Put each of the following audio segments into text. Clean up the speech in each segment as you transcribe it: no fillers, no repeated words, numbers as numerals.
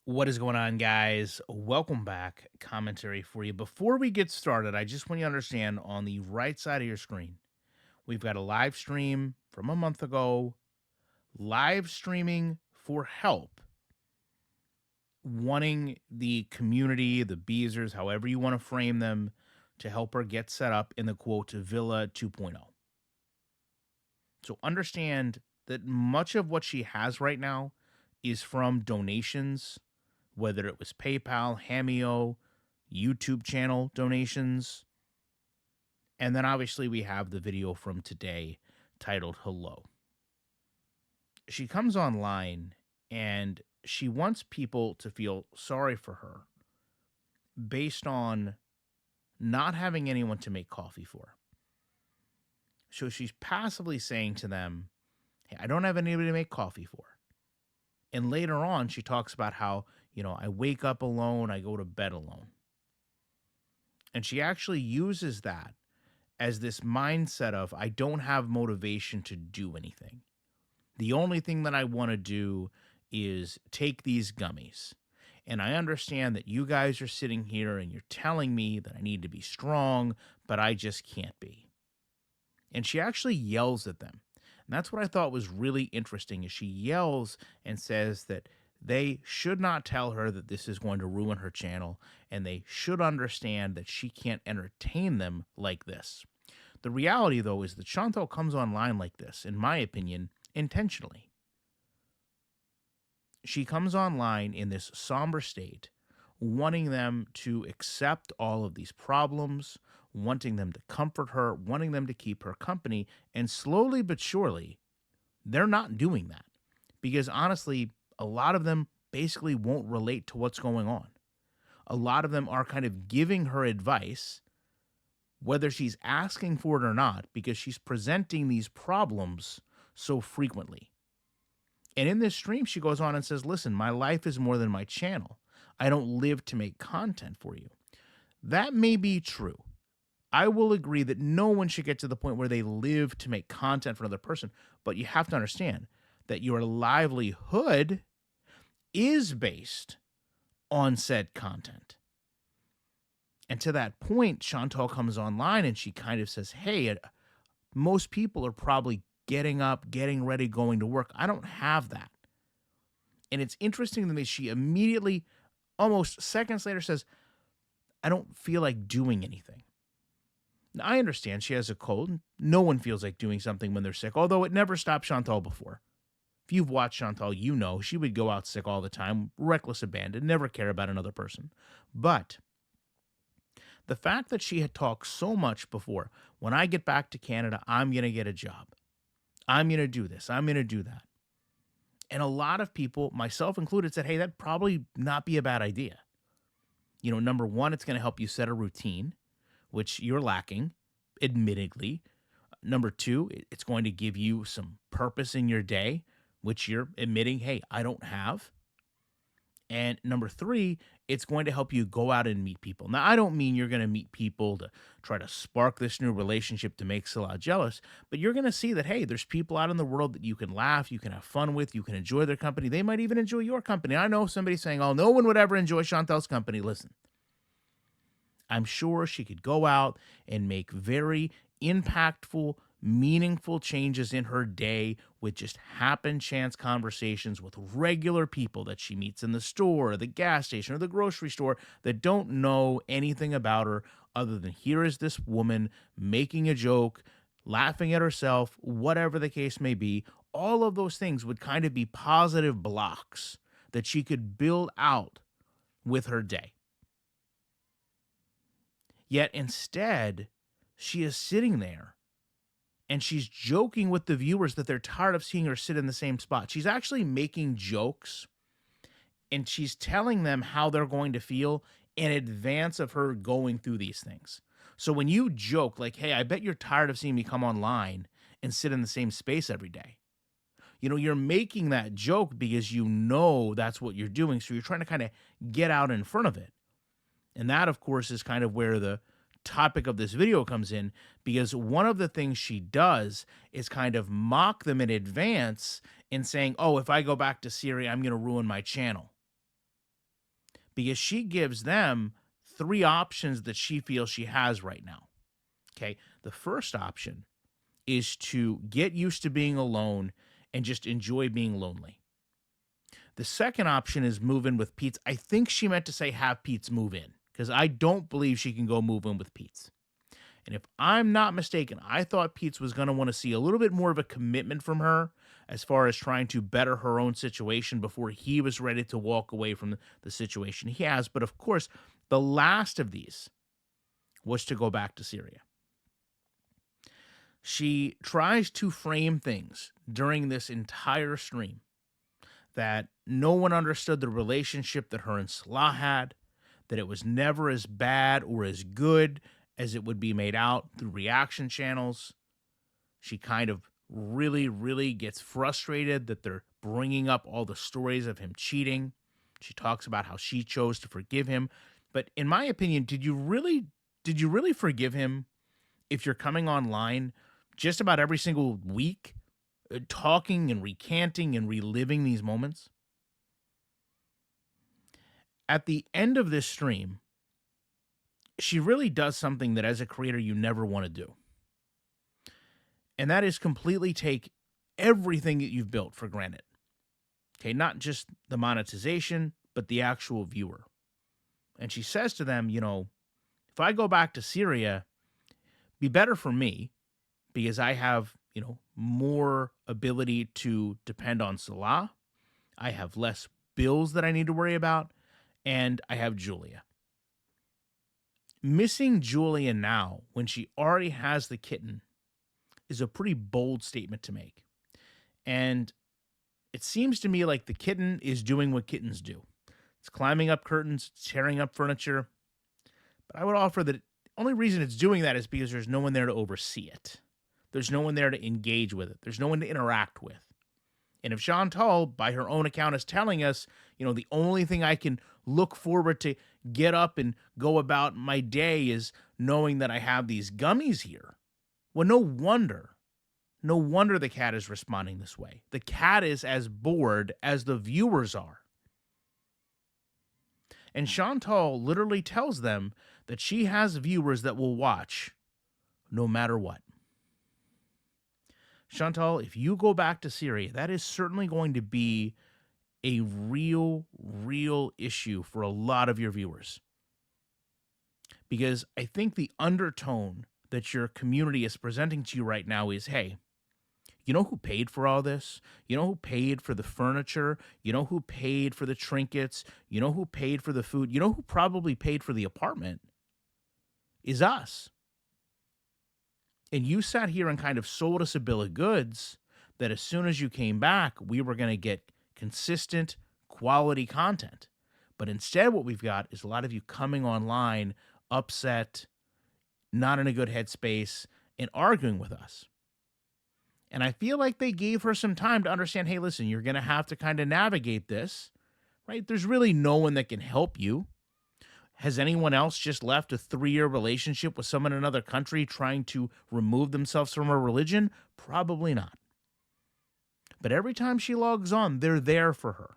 What is going on, guys? Welcome back. Commentary for you. Before we get started, I just want you to understand on the right side of your screen, we've got a live stream from a month ago, live streaming for help, wanting the community, the Beezers, however you want to frame them, to help her get set up in the quote Villa 2.0. So understand that much of what she has right now is from donations, whether it was PayPal, Hameo, YouTube channel donations. And then obviously we have the video from today titled Hello. She comes online and she wants people to feel sorry for her based on not having anyone to make coffee for. So she's passively saying to them, "Hey, I don't have anybody to make coffee for." And later on, she talks about how, I wake up alone, I go to bed alone. And she actually uses that as this mindset of, I don't have motivation to do anything. The only thing that I want to do is take these gummies. And I understand that you guys are sitting here and you're telling me that I need to be strong, but I just can't be. And she actually yells at them. And that's what I thought was really interesting is she yells and says that they should not tell her that this is going to ruin her channel and they should understand that she can't entertain them like this. The reality, though, is that Chantal comes online like this, in my opinion, intentionally. She comes online in this somber state, wanting them to accept all of these problems, wanting them to comfort her, wanting them to keep her company, and slowly but surely, they're not doing that. Because honestly, a lot of them basically won't relate to what's going on. A lot of them are kind of giving her advice, whether she's asking for it or not, because she's presenting these problems so frequently. And in this stream, she goes on and says, "Listen, my life is more than my channel. I don't live to make content for you." That may be true. I will agree that no one should get to the point where they live to make content for another person, but you have to understand that your livelihood is based on said content. And to that point, Chantal comes online and she kind of says, "Hey, most people are probably getting up, getting ready, going to work. I don't have that." And it's interesting to me, she immediately, almost seconds later, says, "I don't feel like doing anything." Now, I understand she has a cold. No one feels like doing something when they're sick, although it never stopped Chantal before. If you've watched Chantal, you know she would go out sick all the time, reckless abandon, never care about another person. But the fact that she had talked so much before, when I get back to Canada, I'm going to get a job. I'm going to do this. I'm going to do that. And a lot of people, myself included, said, hey, that'd probably not be a bad idea. Number one, it's going to help you set a routine, which you're lacking, admittedly. Number two, it's going to give you some purpose in your day, which you're admitting, hey, I don't have. And number three, it's going to help you go out and meet people. Now, I don't mean you're going to meet people to try to spark this new relationship to make Salah jealous, but you're going to see that, hey, there's people out in the world that you can laugh, you can have fun with, you can enjoy their company. They might even enjoy your company. I know somebody saying, oh, no one would ever enjoy Chantal's company. Listen, I'm sure she could go out and make very impactful, meaningful changes in her day with just happen chance conversations with regular people that she meets in the store or the gas station or the grocery store that don't know anything about her other than here is this woman making a joke, laughing at herself, whatever the case may be. All of those things would kind of be positive blocks that she could build out with her day. Yet instead, she is sitting there and she's joking with the viewers that they're tired of seeing her sit in the same spot. She's actually making jokes and she's telling them how they're going to feel in advance of her going through these things. So when you joke like, hey, I bet you're tired of seeing me come online and sit in the same space every day. You're making that joke because that's what you're doing. So you're trying to kind of get out in front of it. And that, of course, is kind of where the topic of this video comes in, because one of the things she does is kind of mock them in advance in saying, oh, if I go back to Syria, I'm going to ruin my channel. because she gives them three options that she feels she has right now. Okay. The first option is to get used to being alone and just enjoy being lonely. The second option is move in with Pete's. I think she meant to say have Pete's move in because I don't believe she can go move in with Pete's. And if I'm not mistaken, I thought Pete's was going to want to see a little bit more of a commitment from her as far as trying to better her own situation before he was ready to walk away from the situation he has. But of course, the last of these was to go back to Syria. She tries to frame things during this entire stream that no one understood the relationship that her and Salah had, that it was never as bad or as good as it would be made out through reaction channels. She kind of really, really gets frustrated that they're bringing up all the stories of him cheating. She talks about how she chose to forgive him. But in my opinion, did you really forgive him if you're coming online just about every single week, talking and recanting and reliving these moments? At the end of this stream, she really does something that as a creator you never want to do. And that is completely take everything that you've built for granted. Okay, not just the monetization, but the actual viewer. And she says to them, if I go back to Syria, be better for me because I have, more ability to depend on Salah. I have less bills that I need to worry about. And I have Julia. Missing Julia now when she already has the kitten is a pretty bold statement to make. And it seems to me like the kitten is doing what kittens do. It's climbing up curtains, tearing up furniture. But I would offer that the only reason it's doing that is because there's no one there to oversee it. There's no one there to engage with it. There's no one to interact with. And if Chantal, by her own account, is telling us, the only thing I can look forward to get up and go about my day is knowing that I have these gummies here. Well, no wonder the cat is responding this way. The cat is as bored as the viewers are. And Chantal literally tells them that she has viewers that will watch no matter what. Chantal, if you go back to Syria, that is certainly going to be a real issue for a lot of your viewers. Because I think the undertone that your community is presenting to you right now is, hey, you know who paid for all this? You know who paid for the furniture? You know who paid for the trinkets? You know who paid for the food? You know who probably paid for the apartment? Is us. And you sat here and kind of sold us a bill of goods that as soon as you came back, we were going to get consistent, quality content. But instead, what we've got is a lot of you coming online, upset, not in a good headspace, and arguing with us. And I feel like they gave her some time to understand, hey, listen, you're going to have to kind of navigate this, right? There's really no one that can help you. Has anyone else just left a 3-year relationship with someone in another country trying to remove themselves from a religion? Probably not. But every time she logs on, they're there for her.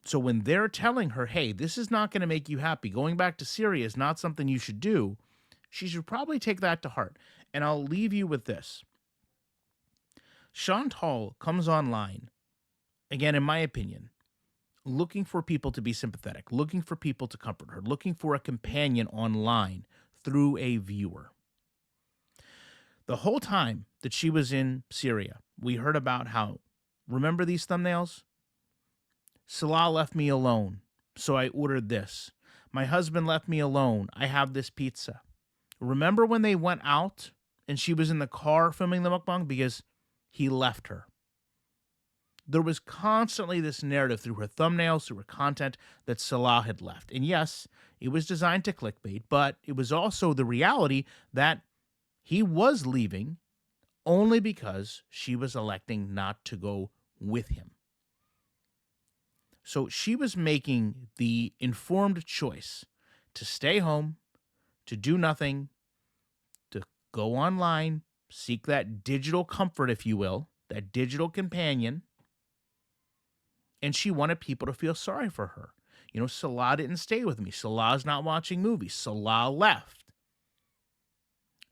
So when they're telling her, hey, this is not going to make you happy, going back to Syria is not something you should do, she should probably take that to heart. And I'll leave you with this. Chantal comes online, again, in my opinion, looking for people to be sympathetic, looking for people to comfort her, looking for a companion online through a viewer. The whole time that she was in Syria, we heard about how, remember these thumbnails? Salah left me alone, so I ordered this. My husband left me alone. I have this pizza. Remember when they went out and she was in the car filming the mukbang because he left her? There was constantly this narrative through her thumbnails, through her content, that Salah had left. And yes, it was designed to clickbait, but it was also the reality that he was leaving only because she was electing not to go with him. So she was making the informed choice to stay home, to do nothing, to go online, seek that digital comfort, if you will, that digital companion, And she wanted people to feel sorry for her. Salah didn't stay with me. Salah's not watching movies. Salah left.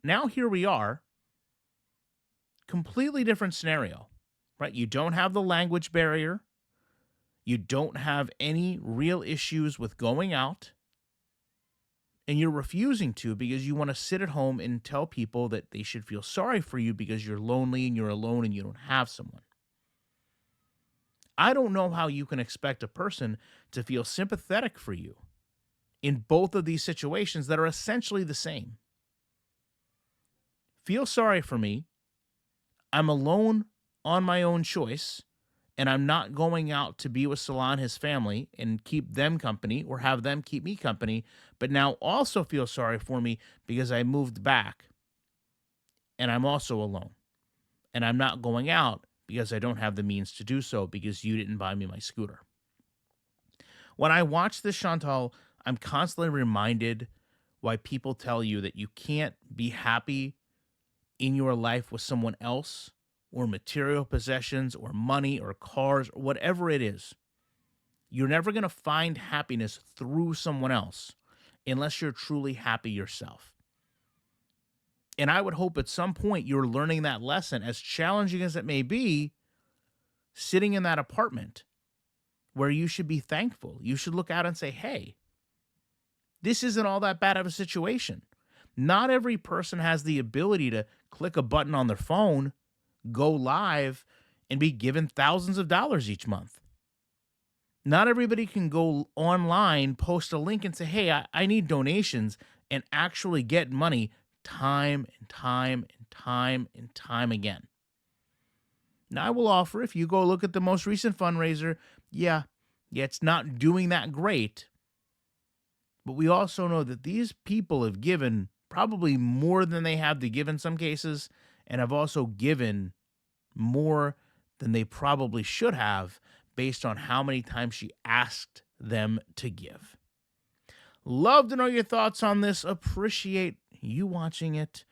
Now here we are, completely different scenario, right? You don't have the language barrier. You don't have any real issues with going out. And you're refusing to because you want to sit at home and tell people that they should feel sorry for you because you're lonely and you're alone and you don't have someone. I don't know how you can expect a person to feel sympathetic for you in both of these situations that are essentially the same. Feel sorry for me. I'm alone on my own choice, and I'm not going out to be with Salah and his family and keep them company or have them keep me company, but now also feel sorry for me because I moved back and I'm also alone. And I'm not going out because I don't have the means to do so because you didn't buy me my scooter. When I watch this, Chantal, I'm constantly reminded why people tell you that you can't be happy in your life with someone else or material possessions or money or cars or whatever it is. You're never going to find happiness through someone else unless you're truly happy yourself. And I would hope at some point you're learning that lesson, as challenging as it may be, sitting in that apartment where you should be thankful. You should look out and say, hey, this isn't all that bad of a situation. Not every person has the ability to click a button on their phone, go live, and be given thousands of dollars each month. Not everybody can go online, post a link, and say, hey, I need donations, and actually get money time and time and time and time again. Now, I will offer, if you go look at the most recent fundraiser, yeah, it's not doing that great. But we also know that these people have given probably more than they have to give in some cases, and have also given more than they probably should have based on how many times she asked them to give. Love to know your thoughts on this. Appreciate you watching it.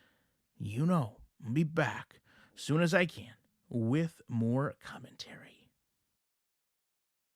I'll be back as soon as I can with more commentary.